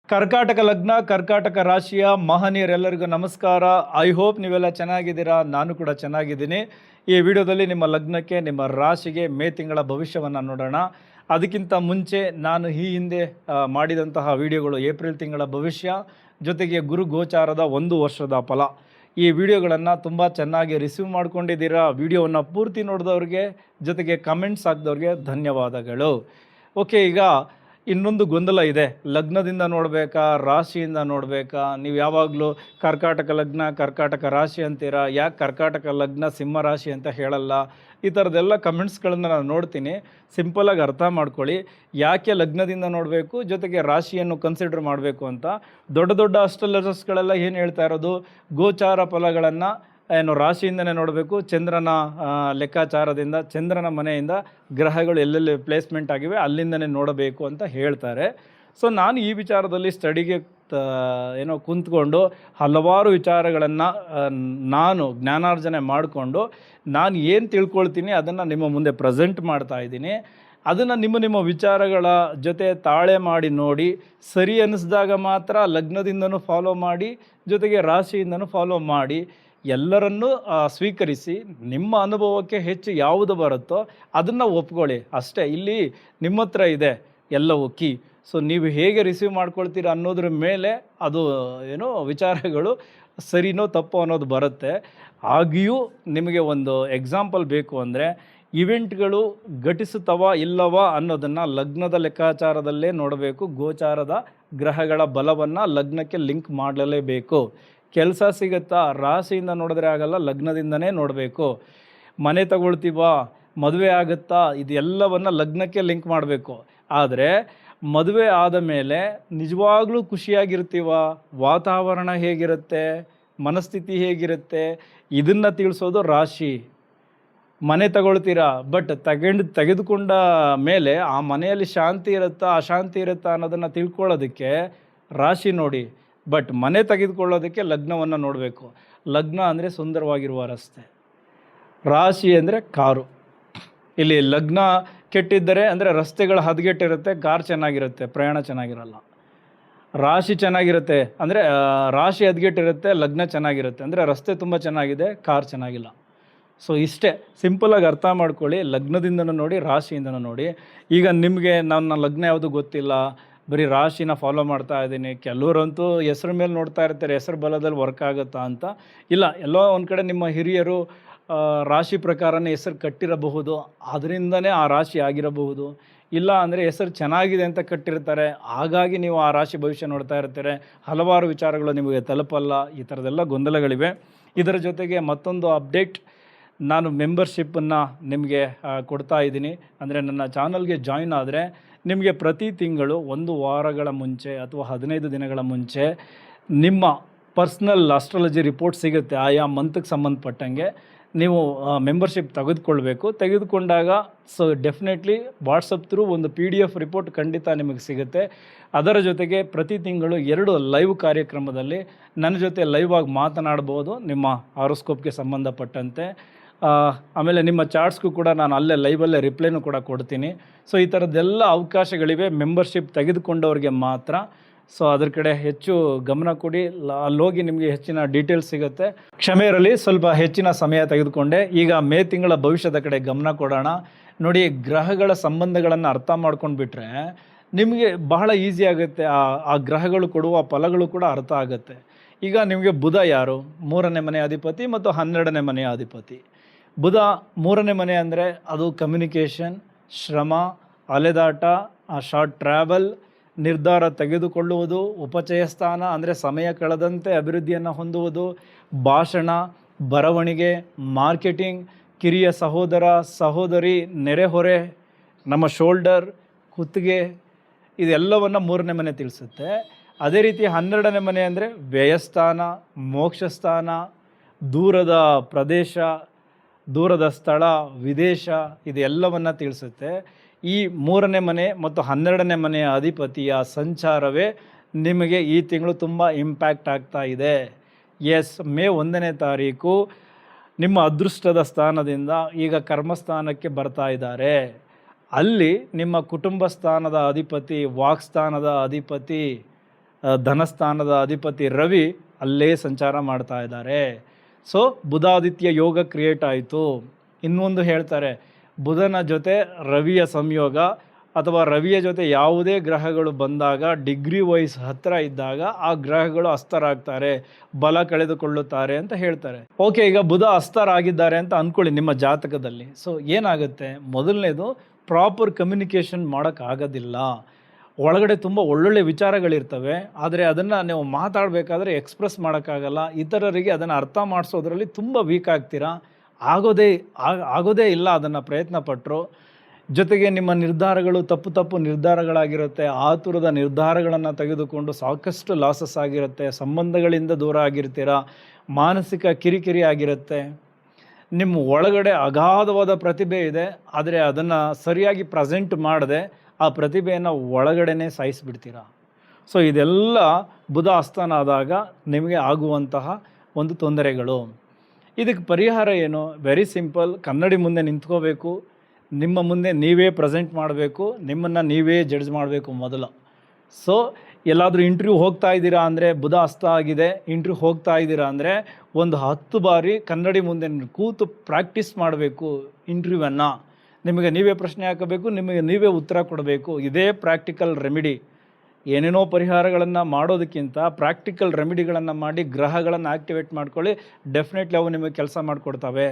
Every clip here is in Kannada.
ಕರ್ಕಾಟಕ ಲಗ್ನ, ಕರ್ಕಾಟಕ ರಾಶಿಯ ಮಹನೀಯರೆಲ್ಲರಿಗೂ ನಮಸ್ಕಾರ. ಐ ಹೋಪ್ ನೀವೆಲ್ಲ ಚೆನ್ನಾಗಿದ್ದೀರಾ. ನಾನು ಕೂಡ ಚೆನ್ನಾಗಿದ್ದೀನಿ. ಈ ವಿಡಿಯೋದಲ್ಲಿ ನಿಮ್ಮ ಲಗ್ನಕ್ಕೆ, ನಿಮ್ಮ ರಾಶಿಗೆ ಮೇ ತಿಂಗಳ ಭವಿಷ್ಯವನ್ನು ನೋಡೋಣ. ಅದಕ್ಕಿಂತ ಮುಂಚೆ ನಾನು ಈ ಹಿಂದೆ ಮಾಡಿದಂತಹ ವಿಡಿಯೋಗಳು ಏಪ್ರಿಲ್ ತಿಂಗಳ ಭವಿಷ್ಯ ಜೊತೆಗೆ ಗುರು ಗೋಚಾರದ 1 ವರ್ಷದ ಫಲ, ಈ ವಿಡಿಯೋಗಳನ್ನು ತುಂಬ ಚೆನ್ನಾಗಿ ರಿಸೀವ್ ಮಾಡ್ಕೊಂಡಿದ್ದೀರಾ. ವಿಡಿಯೋವನ್ನು ಪೂರ್ತಿ ನೋಡಿದವ್ರಿಗೆ ಜೊತೆಗೆ ಕಮೆಂಟ್ಸ್ ಹಾಕಿದವ್ರಿಗೆ ಧನ್ಯವಾದಗಳು. ಓಕೆ, ಈಗ ಇನ್ನೊಂದು ಗೊಂದಲ ಇದೆ. ಲಗ್ನದಿಂದ ನೋಡಬೇಕಾ, ರಾಶಿಯಿಂದ ನೋಡಬೇಕಾ? ನೀವು ಯಾವಾಗಲೂ ಕರ್ಕಾಟಕ ಲಗ್ನ, ಕರ್ಕಾಟಕ ರಾಶಿ ಅಂತೀರಾ, ಯಾಕೆ ಕರ್ಕಾಟಕ ಲಗ್ನ ಸಿಂಹ ರಾಶಿ ಅಂತ ಹೇಳಲ್ಲ? ಈ ಥರದ್ದೆಲ್ಲ ಕಮೆಂಟ್ಸ್ಗಳನ್ನು ನಾನು ನೋಡ್ತೀನಿ. ಸಿಂಪಲಾಗಿ ಅರ್ಥ ಮಾಡ್ಕೊಳ್ಳಿ, ಯಾಕೆ ಲಗ್ನದಿಂದ ನೋಡಬೇಕು ಜೊತೆಗೆ ರಾಶಿಯನ್ನು ಕನ್ಸಿಡರ್ ಮಾಡಬೇಕು ಅಂತ. ದೊಡ್ಡ ದೊಡ್ಡ ಅಸ್ಟ್ರಾಲಜರ್ಸ್ಗಳೆಲ್ಲ ಏನು ಹೇಳ್ತಾ ಇರೋದು, ಗೋಚಾರ ಫಲಗಳನ್ನು ರಾಶಿಯಿಂದನೇ ನೋಡಬೇಕು. ಚಂದ್ರನ ಲೆಕ್ಕಾಚಾರದಿಂದ, ಚಂದ್ರನ ಮನೆಯಿಂದ ಗ್ರಹಗಳು ಎಲ್ಲೆಲ್ಲಿ ಪ್ಲೇಸ್ಮೆಂಟ್ ಆಗಿವೆ ಅಲ್ಲಿಂದನೇ ನೋಡಬೇಕು ಅಂತ ಹೇಳ್ತಾರೆ. ಸೊ ನಾನು ಈ ವಿಚಾರದಲ್ಲಿ ಸ್ಟಡಿಗೆ ಕುಂತ್ಕೊಂಡು ಹಲವಾರು ವಿಚಾರಗಳನ್ನು ನಾನು ಜ್ಞಾನಾರ್ಜನೆ ಮಾಡಿಕೊಂಡು ನಾನು ಏನು ತಿಳ್ಕೊಳ್ತೀನಿ ಅದನ್ನು ನಿಮ್ಮ ಮುಂದೆ ಪ್ರೆಸೆಂಟ್ ಮಾಡ್ತಾ ಇದ್ದೀನಿ. ಅದನ್ನು ನಿಮ್ಮ ವಿಚಾರಗಳ ಜೊತೆ ತಾಳೆ ಮಾಡಿ ನೋಡಿ, ಸರಿ ಅನ್ನಿಸಿದಾಗ ಮಾತ್ರ ಲಗ್ನದಿಂದನೂ ಫಾಲೋ ಮಾಡಿ, ಜೊತೆಗೆ ರಾಶಿಯಿಂದನೂ ಫಾಲೋ ಮಾಡಿ. ಎಲ್ಲರನ್ನೂ ಸ್ವೀಕರಿಸಿ, ನಿಮ್ಮ ಅನುಭವಕ್ಕೆ ಹೆಚ್ಚು ಯಾವುದು ಬರುತ್ತೋ ಅದನ್ನು ಒಪ್ಕೊಳ್ಳಿ ಅಷ್ಟೇ. ಇಲ್ಲಿ ನಿಮ್ಮ ಹತ್ರ ಇದೆ ಎಲ್ಲವೂ ಕೀ. ಸೊ ನೀವು ಹೇಗೆ ರಿಸೀವ್ ಮಾಡ್ಕೊಳ್ತೀರ ಅನ್ನೋದ್ರ ಮೇಲೆ ಅದು ವಿಚಾರಗಳು ಸರಿನೋ ತಪ್ಪೋ ಅನ್ನೋದು ಬರುತ್ತೆ. ಹಾಗೆಯೂ ನಿಮಗೆ ಒಂದು ಎಕ್ಸಾಂಪಲ್ ಬೇಕು ಅಂದರೆ, ಇವೆಂಟ್ಗಳು ಘಟಿಸುತ್ತವಾ ಇಲ್ಲವಾ ಅನ್ನೋದನ್ನು ಲಗ್ನದ ಲೆಕ್ಕಾಚಾರದಲ್ಲೇ ನೋಡಬೇಕು. ಗೋಚಾರದ ಗ್ರಹಗಳ ಬಲವನ್ನು ಲಗ್ನಕ್ಕೆ ಲಿಂಕ್ ಮಾಡಲೇಬೇಕು. ಕೆಲಸ ಸಿಗುತ್ತಾ, ರಾಶಿಯಿಂದ ನೋಡಿದ್ರೆ ಆಗಲ್ಲ, ಲಗ್ನದಿಂದನೇ ನೋಡಬೇಕು. ಮನೆ ತಗೊಳ್ತೀವಾ, ಮದುವೆ ಆಗುತ್ತಾ, ಇದೆಲ್ಲವನ್ನು ಲಗ್ನಕ್ಕೆ ಲಿಂಕ್ ಮಾಡಬೇಕು. ಆದರೆ ಮದುವೆ ಆದ ಮೇಲೆ ನಿಜವಾಗ್ಲೂ ಖುಷಿಯಾಗಿರ್ತೀವ, ವಾತಾವರಣ ಹೇಗಿರುತ್ತೆ, ಮನಸ್ಥಿತಿ ಹೇಗಿರುತ್ತೆ, ಇದನ್ನು ತಿಳಿಸೋದು ರಾಶಿ. ಮನೆ ತಗೊಳ್ತೀರಾ, ಬಟ್ ತೆಗೆದುಕೊಂಡ ಮೇಲೆ ಆ ಮನೆಯಲ್ಲಿ ಶಾಂತಿ ಇರುತ್ತಾ ಅಶಾಂತಿ ಇರುತ್ತಾ ಅನ್ನೋದನ್ನು ತಿಳ್ಕೊಳ್ಳೋದಕ್ಕೆ ರಾಶಿ ನೋಡಿ. ಬಟ್ ಮನೆ ತೆಗೆದುಕೊಳ್ಳೋದಕ್ಕೆ ಲಗ್ನವನ್ನು ನೋಡಬೇಕು. ಲಗ್ನ ಅಂದರೆ ಸುಂದರವಾಗಿರುವ ರಸ್ತೆ, ರಾಶಿ ಅಂದರೆ ಕಾರು. ಇಲ್ಲಿ ಲಗ್ನ ಕೆಟ್ಟಿದ್ದರೆ ಅಂದರೆ ರಸ್ತೆಗಳ ಹದಗೆಟ್ಟಿರುತ್ತೆ, ಕಾರ್ ಚೆನ್ನಾಗಿರುತ್ತೆ, ಪ್ರಯಾಣ ಚೆನ್ನಾಗಿರಲ್ಲ. ರಾಶಿ ಚೆನ್ನಾಗಿರುತ್ತೆ ಅಂದರೆ ರಾಶಿ ಹದಗೆಟ್ಟಿರುತ್ತೆ, ಲಗ್ನ ಚೆನ್ನಾಗಿರುತ್ತೆ ಅಂದರೆ ರಸ್ತೆ ತುಂಬ ಚೆನ್ನಾಗಿದೆ, ಕಾರ್ ಚೆನ್ನಾಗಿಲ್ಲ. ಸೊ ಇಷ್ಟೇ, ಸಿಂಪಲಾಗಿ ಅರ್ಥ ಮಾಡ್ಕೊಳ್ಳಿ. ಲಗ್ನದಿಂದನೂ ನೋಡಿ, ರಾಶಿಯಿಂದನೂ ನೋಡಿ. ಈಗ ನಿಮಗೆ ನನ್ನ ಲಗ್ನ ಯಾವುದು ಗೊತ್ತಿಲ್ಲ, ಬರೀ ರಾಶಿನ ಫಾಲೋ ಮಾಡ್ತಾ ಇದ್ದೀನಿ. ಕೆಲವರಂತೂ ಹೆಸ್ರ ಮೇಲೆ ನೋಡ್ತಾ ಇರ್ತಾರೆ, ಹೆಸರು ಬಲದಲ್ಲಿ ವರ್ಕ್ ಆಗುತ್ತಾ ಅಂತ. ಇಲ್ಲ, ಎಲ್ಲೋ ಒಂದು ಕಡೆ ನಿಮ್ಮ ಹಿರಿಯರು ರಾಶಿ ಪ್ರಕಾರನೇ ಹೆಸರು ಕಟ್ಟಿರಬಹುದು, ಅದರಿಂದನೇ ಆ ರಾಶಿ ಆಗಿರಬಹುದು. ಇಲ್ಲ ಅಂದರೆ ಹೆಸರು ಚೆನ್ನಾಗಿದೆ ಅಂತ ಕಟ್ಟಿರ್ತಾರೆ, ಹಾಗಾಗಿ ನೀವು ಆ ರಾಶಿ ಭವಿಷ್ಯ ನೋಡ್ತಾ ಇರ್ತಾರೆ. ಹಲವಾರು ವಿಚಾರಗಳು ನಿಮಗೆ ತಲುಪಲ್ಲ. ಈ ಥರದ್ದೆಲ್ಲ ಗೊಂದಲಗಳಿವೆ. ಇದರ ಜೊತೆಗೆ ಮತ್ತೊಂದು ಅಪ್ಡೇಟ್, ನಾನು ಮೆಂಬರ್ಶಿಪ್ಪನ್ನು ನಿಮಗೆ ಕೊಡ್ತಾ ಇದ್ದೀನಿ. ಅಂದರೆ ನನ್ನ ಚಾನಲ್ಗೆ ಜಾಯಿನ್ ಆದರೆ ನಿಮಗೆ ಪ್ರತಿ ತಿಂಗಳು 1 ವಾರಗಳ ಮುಂಚೆ ಅಥವಾ 15 ದಿನಗಳ ಮುಂಚೆ ನಿಮ್ಮ ಪರ್ಸ್ನಲ್ ಆಸ್ಟ್ರಾಲಜಿ ರಿಪೋರ್ಟ್ ಸಿಗುತ್ತೆ. ಆಯಾ ಮಂತ್ಗೆ ಸಂಬಂಧಪಟ್ಟಂಗೆ ನೀವು ಮೆಂಬರ್ಶಿಪ್ ತೆಗೆದುಕೊಳ್ಬೇಕು. ತೆಗೆದುಕೊಂಡಾಗ ಸೊ ಡೆಫಿನೆಟ್ಲಿ ವಾಟ್ಸಪ್ ಥ್ರೂ ಒಂದು PDF ರಿಪೋರ್ಟ್ ಖಂಡಿತ ನಿಮಗೆ ಸಿಗುತ್ತೆ. ಅದರ ಜೊತೆಗೆ ಪ್ರತಿ ತಿಂಗಳು 2 ಲೈವ್ ಕಾರ್ಯಕ್ರಮದಲ್ಲಿ ನನ್ನ ಜೊತೆ ಲೈವ್ ಆಗಿ ಮಾತನಾಡ್ಬೋದು ನಿಮ್ಮ ಹಾರೋಸ್ಕೋಪ್ಗೆ ಸಂಬಂಧಪಟ್ಟಂತೆ. ಆಮೇಲೆ ನಿಮ್ಮ ಚಾರ್ಟ್ಸ್ಗೂ ಕೂಡ ನಾನು ಅಲ್ಲೇ ಲೈವಲ್ಲೇ ರಿಪ್ಲೈನೂ ಕೂಡ ಕೊಡ್ತೀನಿ. ಸೊ ಈ ಥರದ್ದೆಲ್ಲ ಅವಕಾಶಗಳಿವೆ ಮೆಂಬರ್ಶಿಪ್ ತೆಗೆದುಕೊಂಡವ್ರಿಗೆ ಮಾತ್ರ. ಸೊ ಅದ್ರ ಕಡೆ ಹೆಚ್ಚು ಗಮನ ಕೊಡಿ. ಅಲ್ಲೋಗಿ ನಿಮಗೆ ಹೆಚ್ಚಿನ ಡೀಟೇಲ್ಸ್ ಸಿಗುತ್ತೆ. ಕ್ಷಮೆ ಇರಲಿ, ಸ್ವಲ್ಪ ಹೆಚ್ಚಿನ ಸಮಯ ತೆಗೆದುಕೊಂಡೆ. ಈಗ ಮೇ ತಿಂಗಳ ಭವಿಷ್ಯದ ಕಡೆ ಗಮನ ಕೊಡೋಣ. ನೋಡಿ, ಗ್ರಹಗಳ ಸಂಬಂಧಗಳನ್ನು ಅರ್ಥ ಮಾಡ್ಕೊಂಡು ಬಿಟ್ಟರೆ ನಿಮಗೆ ಬಹಳ ಈಸಿ ಆಗುತ್ತೆ. ಆ ಗ್ರಹಗಳು ಕೊಡುವ ಫಲಗಳು ಕೂಡ ಅರ್ಥ ಆಗುತ್ತೆ. ಈಗ ನಿಮಗೆ ಬುಧ ಯಾರು? 3ನೇ ಮನೆಯ ಅಧಿಪತಿ ಮತ್ತು 12ನೇ ಮನೆಯ ಅಧಿಪತಿ. ಬುಧ 3ನೇ ಮನೆ ಅಂದರೆ ಅದು ಕಮ್ಯುನಿಕೇಷನ್, ಶ್ರಮ, ಅಲೆದಾಟ, ಶಾರ್ಟ್ ಟ್ರಾವೆಲ್, ನಿರ್ಧಾರ ತೆಗೆದುಕೊಳ್ಳುವುದು, ಉಪಚಯ ಸ್ಥಾನ ಅಂದರೆ ಸಮಯ ಕಳೆದಂತೆ ಅಭಿವೃದ್ಧಿಯನ್ನು ಹೊಂದುವುದು, ಭಾಷಣ, ಬರವಣಿಗೆ, ಮಾರ್ಕೆಟಿಂಗ್, ಕಿರಿಯ ಸಹೋದರ ಸಹೋದರಿ, ನೆರೆಹೊರೆ, ನಮ್ಮ ಶೋಲ್ಡರ್, ಕುತ್ತಿಗೆ, ಇದೆಲ್ಲವನ್ನು 3ನೇ ಮನೆ ತಿಳಿಸುತ್ತೆ. ಅದೇ ರೀತಿ 12ನೇ ಮನೆ ಅಂದರೆ ವ್ಯಯಸ್ಥಾನ, ಮೋಕ್ಷಸ್ಥಾನ, ದೂರದ ಪ್ರದೇಶ, ದೂರದ ಸ್ಥಳ, ವಿದೇಶ, ಇದೆಲ್ಲವನ್ನು ತಿಳಿಸುತ್ತೆ. ಈ 3ನೇ ಮನೆ ಮತ್ತು 12ನೇ ಮನೆಯ ಅಧಿಪತಿಯ ಸಂಚಾರವೇ ನಿಮಗೆ ಈ ತಿಂಗಳು ತುಂಬ ಇಂಪ್ಯಾಕ್ಟ್ ಆಗ್ತಾ ಇದೆ. ಮೇ 1ನೇ ತಾರೀಕು ನಿಮ್ಮ ಅದೃಷ್ಟದ ಸ್ಥಾನದಿಂದ ಈಗ ಕರ್ಮಸ್ಥಾನಕ್ಕೆ ಬರ್ತಾ ಇದ್ದಾರೆ. ಅಲ್ಲಿ ನಿಮ್ಮ ಕುಟುಂಬ ಸ್ಥಾನದ ಅಧಿಪತಿ, ವಾಕ್ಸ್ಥಾನದ ಅಧಿಪತಿ ಧನಸ್ಥಾನದ ಅಧಿಪತಿ ರವಿ ಅಲ್ಲೇ ಸಂಚಾರ ಮಾಡ್ತಾ ಇದ್ದಾರೆ. ಸೊ ಬುಧಾದಿತ್ಯ ಯೋಗ ಕ್ರಿಯೇಟ್ ಆಯಿತು. ಇನ್ನೊಂದು ಹೇಳ್ತಾರೆ, ಬುಧನ ಜೊತೆ ರವಿಯ ಸಂಯೋಗ ಅಥವಾ ರವಿಯ ಜೊತೆ ಯಾವುದೇ ಗ್ರಹಗಳು ಬಂದಾಗ ಡಿಗ್ರಿ ವೈಸ್ ಹತ್ತಿರ ಇದ್ದಾಗ ಆ ಗ್ರಹಗಳು ಅಸ್ತರಾಗ್ತಾರೆ, ಬಲ ಕಳೆದುಕೊಳ್ಳುತ್ತಾರೆ ಅಂತ ಹೇಳ್ತಾರೆ. ಓಕೆ, ಈಗ ಬುಧ ಅಸ್ತರಾಗಿದ್ದಾರೆ ಅಂತ ಅಂದ್ಕೊಳ್ಳಿ ನಿಮ್ಮ ಜಾತಕದಲ್ಲಿ. ಸೊ ಏನಾಗುತ್ತೆ, ಮೊದಲನೇದು ಪ್ರಾಪರ್ ಕಮ್ಯುನಿಕೇಷನ್ ಮಾಡೋಕ್ಕಾಗೋದಿಲ್ಲ. ಒಳಗಡೆ ತುಂಬ ಒಳ್ಳೊಳ್ಳೆ ವಿಚಾರಗಳಿರ್ತವೆ, ಆದರೆ ಅದನ್ನು ನೀವು ಮಾತಾಡಬೇಕಾದ್ರೆ ಎಕ್ಸ್ಪ್ರೆಸ್ ಮಾಡೋಕ್ಕಾಗಲ್ಲ. ಇತರರಿಗೆ ಅದನ್ನು ಅರ್ಥ ಮಾಡಿಸೋದ್ರಲ್ಲಿ ತುಂಬ ವೀಕ್ ಆಗ್ತೀರಾ. ಆಗೋದೇ ಇಲ್ಲ ಅದನ್ನು ಪ್ರಯತ್ನ ಪಟ್ಟರು. ಜೊತೆಗೆ ನಿಮ್ಮ ನಿರ್ಧಾರಗಳು ತಪ್ಪು ನಿರ್ಧಾರಗಳಾಗಿರುತ್ತೆ. ಆತುರದ ನಿರ್ಧಾರಗಳನ್ನು ತೆಗೆದುಕೊಂಡು ಸಾಕಷ್ಟು ಲಾಸಸ್ ಆಗಿರುತ್ತೆ. ಸಂಬಂಧಗಳಿಂದ ದೂರ ಆಗಿರ್ತೀರ. ಮಾನಸಿಕ ಕಿರಿಕಿರಿ ಆಗಿರುತ್ತೆ. ನಿಮ್ಮ ಒಳಗಡೆ ಅಗಾಧವಾದ ಪ್ರತಿಭೆ ಇದೆ, ಆದರೆ ಅದನ್ನು ಸರಿಯಾಗಿ ಪ್ರೆಸೆಂಟ್ ಮಾಡದೆ ಆ ಪ್ರತಿಭೆಯನ್ನು ಒಳಗಡೆನೇ ಸಾಯಿಸಿಬಿಡ್ತೀರ. ಸೊ ಇದೆಲ್ಲ ಬುಧ ಆಸ್ಥಾನ ಆದಾಗ ನಿಮಗೆ ಆಗುವಂತಹ ಒಂದು ತೊಂದರೆಗಳು. ಇದಕ್ಕೆ ಪರಿಹಾರ ಏನು? Very simple. ಕನ್ನಡಿ ಮುಂದೆ ನಿಂತ್ಕೋಬೇಕು, ನಿಮ್ಮ ಮುಂದೆ ನೀವೇ ಪ್ರೆಸೆಂಟ್ ಮಾಡಬೇಕು, ನಿಮ್ಮನ್ನು ನೀವೇ ಜಡ್ಜ್ ಮಾಡಬೇಕು ಮೊದಲು. ಸೊ ಎಲ್ಲಾದರೂ ಇಂಟರ್ವ್ಯೂ ಹೋಗ್ತಾ ಇದ್ದೀರಾ ಅಂದರೆ, ಬುಧ ಅಸ್ತ ಆಗಿದೆ, ಇಂಟರ್ವ್ಯೂ ಹೋಗ್ತಾ ಇದ್ದೀರಾ ಅಂದರೆ ಒಂದು 10 ಬಾರಿ ಕನ್ನಡಿ ಮುಂದೆ ಕೂತು ಪ್ರಾಕ್ಟೀಸ್ ಮಾಡಬೇಕು ಇಂಟರ್ವ್ಯೂವನ್ನು. ನಿಮಗೆ ನೀವೇ ಪ್ರಶ್ನೆ ಹಾಕಬೇಕು, ನಿಮಗೆ ನೀವೇ ಉತ್ತರ ಕೊಡಬೇಕು. ಇದೇ ಪ್ರಾಕ್ಟಿಕಲ್ ರೆಮಿಡಿ. ಏನೇನೋ ಪರಿಹಾರಗಳನ್ನು ಮಾಡೋದಕ್ಕಿಂತ ಪ್ರಾಕ್ಟಿಕಲ್ ರೆಮಿಡಿಗಳನ್ನು ಮಾಡಿ ಗ್ರಹಗಳನ್ನು ಆ್ಯಕ್ಟಿವೇಟ್ ಮಾಡ್ಕೊಳ್ಳಿ. ಡೆಫಿನೆಟ್ಲಿ ಅವು ನಿಮಗೆ ಕೆಲಸ ಮಾಡಿಕೊಡ್ತವೆ.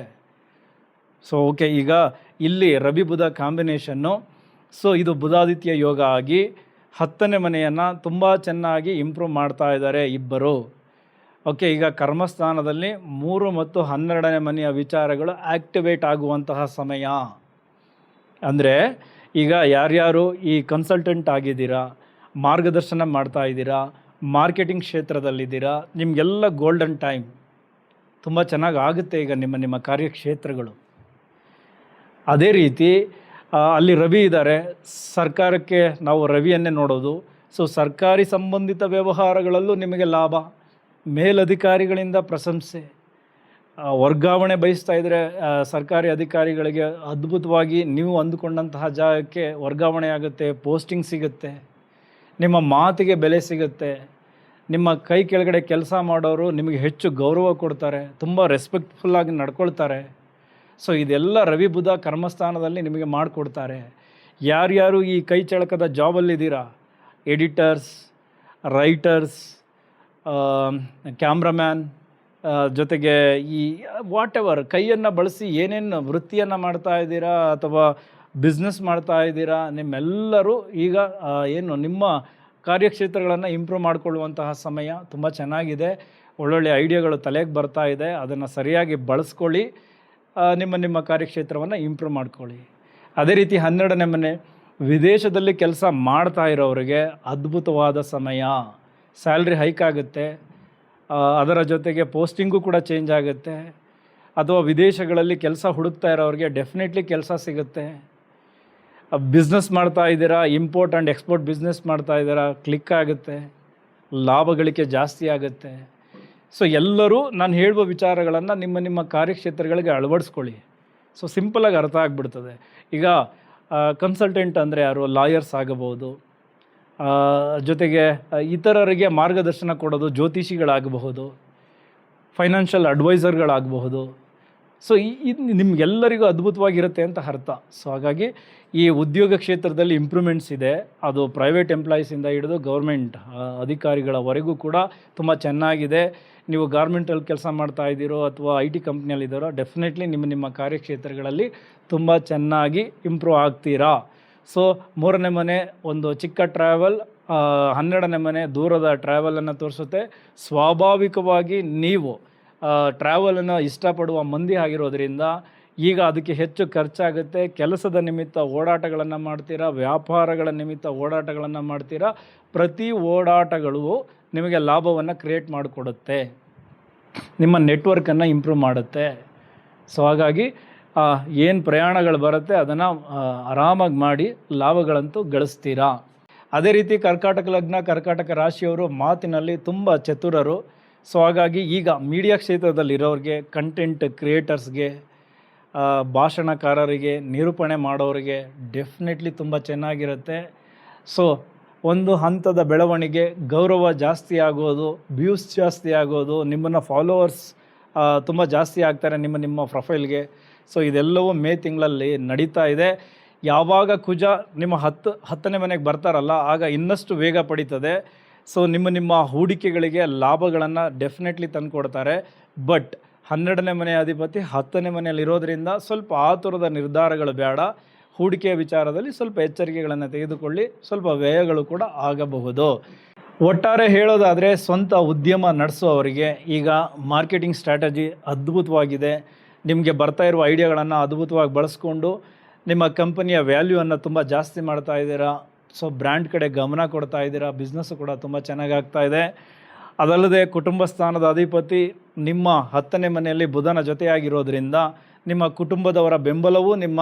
ಸೊ ಓಕೆ, ಈಗ ಇಲ್ಲಿ ರವಿ ಬುಧ ಕಾಂಬಿನೇಷನ್ನು. ಸೊ ಇದು ಬುಧಾದಿತ್ಯ ಯೋಗ ಆಗಿ 10ನೇ ಮನೆಯನ್ನು ತುಂಬ ಚೆನ್ನಾಗಿ ಇಂಪ್ರೂವ್ ಮಾಡ್ತಾ ಇದ್ದಾರೆ ಇಬ್ಬರು. ಓಕೆ, ಈಗ ಕರ್ಮಸ್ಥಾನದಲ್ಲಿ 3 ಮತ್ತು 12ನೇ ಮನೆಯ ವಿಚಾರಗಳು ಆ್ಯಕ್ಟಿವೇಟ್ ಆಗುವಂತಹ ಸಮಯ. ಅಂದರೆ ಈಗ ಯಾರ್ಯಾರು ಈ ಕನ್ಸಲ್ಟೆಂಟ್ ಆಗಿದ್ದೀರಾ, ಮಾರ್ಗದರ್ಶನ ಮಾಡ್ತಾ ಇದ್ದೀರಾ, ಮಾರ್ಕೆಟಿಂಗ್ ಕ್ಷೇತ್ರದಲ್ಲಿದ್ದೀರಾ, ನಿಮಗೆಲ್ಲ ಗೋಲ್ಡನ್ ಟೈಮ್. ತುಂಬ ಚೆನ್ನಾಗಿ ಆಗುತ್ತೆ ಈಗ ನಿಮ್ಮ ಕಾರ್ಯಕ್ಷೇತ್ರಗಳು. ಅದೇ ರೀತಿ ಅಲ್ಲಿ ರವಿ ಇದ್ದಾರೆ. ಸರ್ಕಾರಕ್ಕೆ ನಾವು ರವಿಯನ್ನೇ ನೋಡೋದು. ಸೊ ಸರ್ಕಾರಿ ಸಂಬಂಧಿತ ವ್ಯವಹಾರಗಳಲ್ಲೂ ನಿಮಗೆ ಲಾಭ, ಮೇಲಧಿಕಾರಿಗಳಿಂದ ಪ್ರಶಂಸೆ, ವರ್ಗಾವಣೆ ಬಯಸ್ತಾ ಇದ್ದರೆ ಸರ್ಕಾರಿ ಅಧಿಕಾರಿಗಳಿಗೆ ಅದ್ಭುತವಾಗಿ ನೀವು ಅಂದುಕೊಂಡಂತಹ ಜಾಗಕ್ಕೆ ವರ್ಗಾವಣೆ ಆಗುತ್ತೆ, ಪೋಸ್ಟಿಂಗ್ ಸಿಗುತ್ತೆ, ನಿಮ್ಮ ಮಾತಿಗೆ ಬೆಲೆ ಸಿಗುತ್ತೆ. ನಿಮ್ಮ ಕೈ ಕೆಳಗಡೆ ಕೆಲಸ ಮಾಡೋರು ನಿಮಗೆ ಹೆಚ್ಚು ಗೌರವ ಕೊಡ್ತಾರೆ, ತುಂಬ ರೆಸ್ಪೆಕ್ಟ್ಫುಲ್ಲಾಗಿ ನಡ್ಕೊಳ್ತಾರೆ. ಸೊ ಇದೆಲ್ಲ ರವಿ ಬುಧ ಕರ್ಮಸ್ಥಾನದಲ್ಲಿ ನಿಮಗೆ ಮಾಡಿಕೊಡ್ತಾರೆ. ಯಾರ್ಯಾರು ಈ ಕೈ ಚಳಕದ ಜಾಬಲ್ಲಿದ್ದೀರಾ, ಎಡಿಟರ್ಸ್, ರೈಟರ್ಸ್, ಕ್ಯಾಮ್ರಾಮ್ಯಾನ್, ಜೊತೆಗೆ ಈ ವಾಟ್ ಎವರ್ ಕೈಯನ್ನು ಬಳಸಿ ಏನೇನು ವೃತ್ತಿಯನ್ನು ಮಾಡ್ತಾ ಇದ್ದೀರಾ ಅಥವಾ ಬಿಸ್ನೆಸ್ ಮಾಡ್ತಾ ಇದ್ದೀರಾ, ನಿಮ್ಮೆಲ್ಲರೂ ಈಗ ಏನು ನಿಮ್ಮ ಕಾರ್ಯಕ್ಷೇತ್ರಗಳನ್ನು ಇಂಪ್ರೂವ್ ಮಾಡಿಕೊಳ್ಳುವಂತಹ ಸಮಯ. ತುಂಬ ಚೆನ್ನಾಗಿದೆ. ಒಳ್ಳೊಳ್ಳೆ ಐಡಿಯಾಗಳು ತಲೆಗೆ ಬರ್ತಾ ಇದೆ. ಅದನ್ನು ಸರಿಯಾಗಿ ಬಳಸ್ಕೊಳ್ಳಿ. ನಿಮ್ಮ ಕಾರ್ಯಕ್ಷೇತ್ರವನ್ನು ಇಂಪ್ರೂವ್ ಮಾಡ್ಕೊಳ್ಳಿ. ಅದೇ ರೀತಿ 12ನೇ ಮನೆ, ವಿದೇಶದಲ್ಲಿ ಕೆಲಸ ಮಾಡ್ತಾ ಇರೋರಿಗೆ ಅದ್ಭುತವಾದ ಸಮಯ. ಸ್ಯಾಲ್ರಿ ಹೈಕ್ ಆಗುತ್ತೆ, ಅದರ ಜೊತೆಗೆ ಪೋಸ್ಟಿಂಗು ಕೂಡ ಚೇಂಜ್ ಆಗುತ್ತೆ. ಅಥವಾ ವಿದೇಶಗಳಲ್ಲಿ ಕೆಲಸ ಹುಡುಕ್ತಾ ಇರೋರಿಗೆ ಡೆಫಿನೆಟ್ಲಿ ಕೆಲಸ ಸಿಗುತ್ತೆ. ಬಿಸ್ನೆಸ್ ಮಾಡ್ತಾ ಇದ್ದೀರಾ, ಇಂಪೋರ್ಟ್ ಆ್ಯಂಡ್ ಎಕ್ಸ್ಪೋರ್ಟ್ ಬಿಸ್ನೆಸ್ ಮಾಡ್ತಾ ಇದ್ದೀರಾ, ಕ್ಲಿಕ್ ಆಗುತ್ತೆ, ಲಾಭ ಗಳಿಕೆ ಜಾಸ್ತಿ ಆಗುತ್ತೆ. ಸೊ ಎಲ್ಲರೂ ನಾನು ಹೇಳುವ ವಿಚಾರಗಳನ್ನು ನಿಮ್ಮ ಕಾರ್ಯಕ್ಷೇತ್ರಗಳಿಗೆ ಅಳವಡಿಸ್ಕೊಳ್ಳಿ. ಸೊ ಸಿಂಪಲಾಗಿ ಅರ್ಥ ಆಗಿಬಿಡ್ತದೆ. ಈಗ ಕನ್ಸಲ್ಟೆಂಟ್ ಅಂದರೆ ಯಾರು, ಲಾಯರ್ಸ್ ಆಗಬಹುದು, ಜೊತೆಗೆ ಇತರರಿಗೆ ಮಾರ್ಗದರ್ಶನ ಕೊಡೋದು ಜ್ಯೋತಿಷಿಗಳಾಗಬಹುದು, ಫೈನಾನ್ಷಿಯಲ್ ಅಡ್ವೈಸರ್ಗಳಾಗಬಹುದು. ಸೊ ಇದು ನಿಮಗೆಲ್ಲರಿಗೂ ಅದ್ಭುತವಾಗಿರುತ್ತೆ ಅಂತ ಅರ್ಥ. ಸೊ ಹಾಗಾಗಿ ಈ ಉದ್ಯೋಗ ಕ್ಷೇತ್ರದಲ್ಲಿ ಇಂಪ್ರೂವ್ಮೆಂಟ್ಸ್ ಇದೆ. ಅದು ಪ್ರೈವೇಟ್ ಎಂಪ್ಲಾಯೀಸಿಂದ ಹಿಡಿದು ಗೌರ್ಮೆಂಟ್ ಅಧಿಕಾರಿಗಳವರೆಗೂ ಕೂಡ ತುಂಬ ಚೆನ್ನಾಗಿದೆ. ನೀವು ಗಾರ್ಮೆಂಟಲ್ಲಿ ಕೆಲಸ ಮಾಡ್ತಾ ಇದ್ದೀರೋ ಅಥವಾ IT ಕಂಪ್ನಿಯಲ್ಲಿದ್ದಾರೋ ಡೆಫಿನೆಟ್ಲಿ ನಿಮ್ಮ ಕಾರ್ಯಕ್ಷೇತ್ರಗಳಲ್ಲಿ ತುಂಬ ಚೆನ್ನಾಗಿ ಇಂಪ್ರೂವ್ ಆಗ್ತೀರಾ. ಸೊ 3ನೇ ಮನೆ ಒಂದು ಚಿಕ್ಕ ಟ್ರಾವೆಲ್, 12ನೇ ಮನೆ ದೂರದ ಟ್ರಾವೆಲನ್ನು ತೋರಿಸುತ್ತೆ. ಸ್ವಾಭಾವಿಕವಾಗಿ ನೀವು ಟ್ರಾವೆಲನ್ನು ಇಷ್ಟಪಡುವ ಮಂದಿ ಆಗಿರೋದ್ರಿಂದ ಈಗ ಅದಕ್ಕೆ ಹೆಚ್ಚು ಖರ್ಚಾಗುತ್ತೆ. ಕೆಲಸದ ನಿಮಿತ್ತ ಓಡಾಟಗಳನ್ನು ಮಾಡ್ತೀರಾ, ವ್ಯಾಪಾರಗಳ ನಿಮಿತ್ತ ಓಡಾಟಗಳನ್ನು ಮಾಡ್ತೀರಾ. ಪ್ರತಿ ಓಡಾಟಗಳು ನಿಮಗೆ ಲಾಭವನ್ನು ಕ್ರಿಯೇಟ್ ಮಾಡಿಕೊಡುತ್ತೆ, ನಿಮ್ಮ ನೆಟ್ವರ್ಕನ್ನು ಇಂಪ್ರೂವ್ ಮಾಡುತ್ತೆ. ಸೊ ಹಾಗಾಗಿ ಏನು ಪ್ರಯಾಣಗಳು ಬರುತ್ತೆ ಅದನ್ನು ಆರಾಮಾಗಿ ಮಾಡಿ ಲಾಭಗಳಂತೂ ಗಳಿಸ್ತೀರಾ. ಅದೇ ರೀತಿ ಕರ್ಕಾಟಕ ಲಗ್ನ, ಕರ್ಕಾಟಕ ರಾಶಿಯವರು ಮಾತಿನಲ್ಲಿ ತುಂಬ ಚತುರರು. ಸೊ ಹಾಗಾಗಿ ಈಗ ಮೀಡಿಯಾ ಕ್ಷೇತ್ರದಲ್ಲಿರೋರಿಗೆ, ಕಂಟೆಂಟ್ ಕ್ರಿಯೇಟರ್ಸ್ಗೆ, ಭಾಷಣಕಾರರಿಗೆ, ನಿರೂಪಣೆ ಮಾಡೋರಿಗೆ ಡೆಫಿನೆಟ್ಲಿ ತುಂಬ ಚೆನ್ನಾಗಿರುತ್ತೆ. ಸೊ ಒಂದು ಹಂತದ ಬೆಳವಣಿಗೆ, ಗೌರವ ಜಾಸ್ತಿ ಆಗೋದು, ವ್ಯೂಸ್ ಜಾಸ್ತಿ ಆಗೋದು, ನಿಮ್ಮನ್ನು ಫಾಲೋವರ್ಸ್ ತುಂಬ ಜಾಸ್ತಿ ಆಗ್ತಾರೆ ನಿಮ್ಮ ಪ್ರೊಫೈಲ್ಗೆ. ಸೊ ಇದೆಲ್ಲವೂ ಮೇ ತಿಂಗಳಲ್ಲಿ ನಡೀತಾ ಇದೆ. ಯಾವಾಗ ಕುಜ ನಿಮ್ಮ ಹತ್ತನೇ ಮನೆಗೆ ಬರ್ತಾರಲ್ಲ, ಆಗ ಇನ್ನಷ್ಟು ವೇಗ ಪಡೀತದೆ. ಸೊ ನಿಮ್ಮ ಹೂಡಿಕೆಗಳಿಗೆ ಲಾಭಗಳನ್ನು ಡೆಫಿನೆಟ್ಲಿ ತಂದುಕೊಡ್ತಾರೆ. ಬಟ್ 12ನೇ ಮನೆಯ ಅಧಿಪತಿ 10ನೇ ಮನೆಯಲ್ಲಿರೋದ್ರಿಂದ ಸ್ವಲ್ಪ ಆತುರದ ನಿರ್ಧಾರಗಳು ಬೇಡ. ಹೂಡಿಕೆಯ ವಿಚಾರದಲ್ಲಿ ಸ್ವಲ್ಪ ಎಚ್ಚರಿಕೆಗಳನ್ನು ತೆಗೆದುಕೊಳ್ಳಿ. ಸ್ವಲ್ಪ ವ್ಯಯಗಳು ಕೂಡ ಆಗಬಹುದು. ಒಟ್ಟಾರೆ ಹೇಳೋದಾದರೆ, ಸ್ವಂತ ಉದ್ಯಮ ನಡೆಸುವವರಿಗೆ ಈಗ ಮಾರ್ಕೆಟಿಂಗ್ ಸ್ಟ್ರಾಟಜಿ ಅದ್ಭುತವಾಗಿದೆ. ನಿಮಗೆ ಬರ್ತಾ ಇರುವ ಐಡಿಯಾಗಳನ್ನು ಅದ್ಭುತವಾಗಿ ಬಳಸ್ಕೊಂಡು ನಿಮ್ಮ ಕಂಪನಿಯ ವ್ಯಾಲ್ಯೂವನ್ನು ತುಂಬ ಜಾಸ್ತಿ ಮಾಡ್ತಾ ಇದ್ದೀರಾ. ಸೊ ಬ್ರ್ಯಾಂಡ್ ಕಡೆ ಗಮನ ಕೊಡ್ತಾ ಇದ್ದೀರಾ. ಬಿಸ್ನೆಸ್ಸು ಕೂಡ ತುಂಬ ಚೆನ್ನಾಗಿ ಆಗ್ತಾ ಇದೆ. ಅದಲ್ಲದೆ ಕುಟುಂಬ ಸ್ಥಾನದ ಅಧಿಪತಿ ನಿಮ್ಮ 10ನೇ ಮನೆಯಲ್ಲಿ ಬುಧನ ಜೊತೆಯಾಗಿರೋದ್ರಿಂದ ನಿಮ್ಮ ಕುಟುಂಬದವರ ಬೆಂಬಲವೂ ನಿಮ್ಮ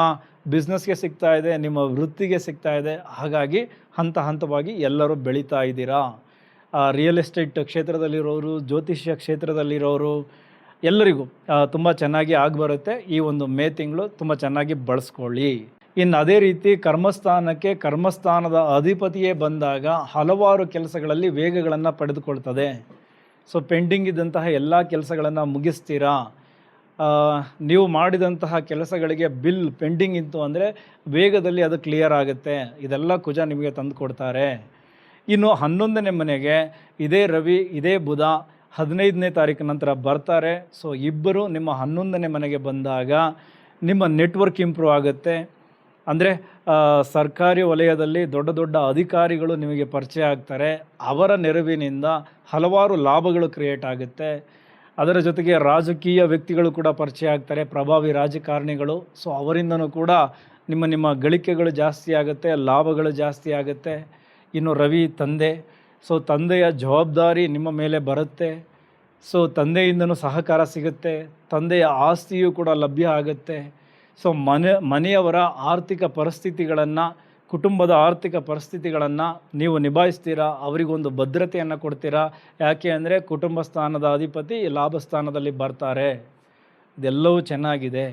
ಬಿಸ್ನೆಸ್ಗೆ ಸಿಗ್ತಾ ಇದೆ, ನಿಮ್ಮ ವೃತ್ತಿಗೆ ಸಿಗ್ತಾ ಇದೆ. ಹಾಗಾಗಿ ಹಂತವಾಗಿ ಎಲ್ಲರೂ ಬೆಳೀತಾ ಇದ್ದೀರಾ. ರಿಯಲ್ ಎಸ್ಟೇಟ್ ಕ್ಷೇತ್ರದಲ್ಲಿರೋರು, ಜ್ಯೋತಿಷ್ಯ ಕ್ಷೇತ್ರದಲ್ಲಿರೋರು ಎಲ್ಲರಿಗೂ ತುಂಬ ಚೆನ್ನಾಗಿ ಆಗಿಬರುತ್ತೆ. ಈ ಒಂದು ಮೇ ತಿಂಗಳು ತುಂಬ ಚೆನ್ನಾಗಿ ಬಳಸ್ಕೊಳ್ಳಿ. ಇನ್ನು ಅದೇ ರೀತಿ ಕರ್ಮಸ್ಥಾನದ ಅಧಿಪತಿಯೇ ಬಂದಾಗ ಹಲವಾರು ಕೆಲಸಗಳಲ್ಲಿ ವೇಗಗಳನ್ನು ಪಡೆದುಕೊಳ್ತದೆ. ಸೊ ಪೆಂಡಿಂಗ್ ಇದ್ದಂತಹ ಎಲ್ಲ ಕೆಲಸಗಳನ್ನು ಮುಗಿಸ್ತೀರಾ. ನೀವು ಮಾಡಿದಂತಹ ಕೆಲಸಗಳಿಗೆ ಬಿಲ್ ಪೆಂಡಿಂಗ್ ಇತ್ತು ಅಂದರೆ ವೇಗದಲ್ಲಿ ಅದು ಕ್ಲಿಯರ್ ಆಗುತ್ತೆ. ಇದೆಲ್ಲ ಕುಜ ನಿಮಗೆ ತಂದು ಕೊಡ್ತಾರೆ. ಇನ್ನು 11ನೇ ಮನೆಗೆ ಇದೇ ರವಿ, ಇದೇ ಬುಧ 15ನೇ ತಾರೀಕು ನಂತರ ಬರ್ತಾರೆ. ಸೊ ಇಬ್ಬರು ನಿಮ್ಮ 11ನೇ ಮನೆಗೆ ಬಂದಾಗ ನಿಮ್ಮ ನೆಟ್ವರ್ಕ್ ಇಂಪ್ರೂವ್ ಆಗುತ್ತೆ. ಅಂದರೆ ಸರ್ಕಾರಿ ವಲಯದಲ್ಲಿ ದೊಡ್ಡ ಅಧಿಕಾರಿಗಳು ನಿಮಗೆ ಪರಿಚಯ ಆಗ್ತಾರೆ. ಅವರ ನೆರವಿನಿಂದ ಹಲವಾರು ಲಾಭಗಳು ಕ್ರಿಯೇಟ್ ಆಗುತ್ತೆ. ಅದರ ಜೊತೆಗೆ ರಾಜಕೀಯ ವ್ಯಕ್ತಿಗಳು ಕೂಡ ಪರಿಚಯ ಆಗ್ತಾರೆ, ಪ್ರಭಾವಿ ರಾಜಕಾರಣಿಗಳು. ಸೊ ಅವರಿಂದನೂ ಕೂಡ ನಿಮ್ಮ ಗಳಿಕೆಗಳು ಜಾಸ್ತಿ ಆಗುತ್ತೆ, ಲಾಭಗಳು ಜಾಸ್ತಿ ಆಗುತ್ತೆ. ಇನ್ನು ರವಿ ತಂದೆ, ಸೊ ತಂದೆಯ ಜವಾಬ್ದಾರಿ ನಿಮ್ಮ ಮೇಲೆ ಬರುತ್ತೆ. ಸೊ ತಂದೆಯಿಂದನೂ ಸಹಕಾರ ಸಿಗುತ್ತೆ, ತಂದೆಯ ಆಸ್ತಿಯೂ ಕೂಡ ಲಭ್ಯ ಆಗುತ್ತೆ. ಸೊ ಮನೆಯವರ ಆರ್ಥಿಕ ಪರಿಸ್ಥಿತಿಗಳನ್ನು, ಕುಟುಂಬದ ಆರ್ಥಿಕ ಪರಿಸ್ಥಿತಿಗಳನ್ನು ನೀವು ನಿಭಾಯಿಸ್ತೀರಾ. ಅವರಿಗೊಂದು ಭದ್ರತೆಯನ್ನು ಕೊಡ್ತೀರಾ. ಯಾಕೆ ಅಂದರೆ ಕುಟುಂಬ ಸ್ಥಾನದ ಅಧಿಪತಿ ಲಾಭ ಸ್ಥಾನದಲ್ಲಿ ಬರ್ತಾರೆ. ಇದೆಲ್ಲವೂ ಚೆನ್ನಾಗಿದೆ.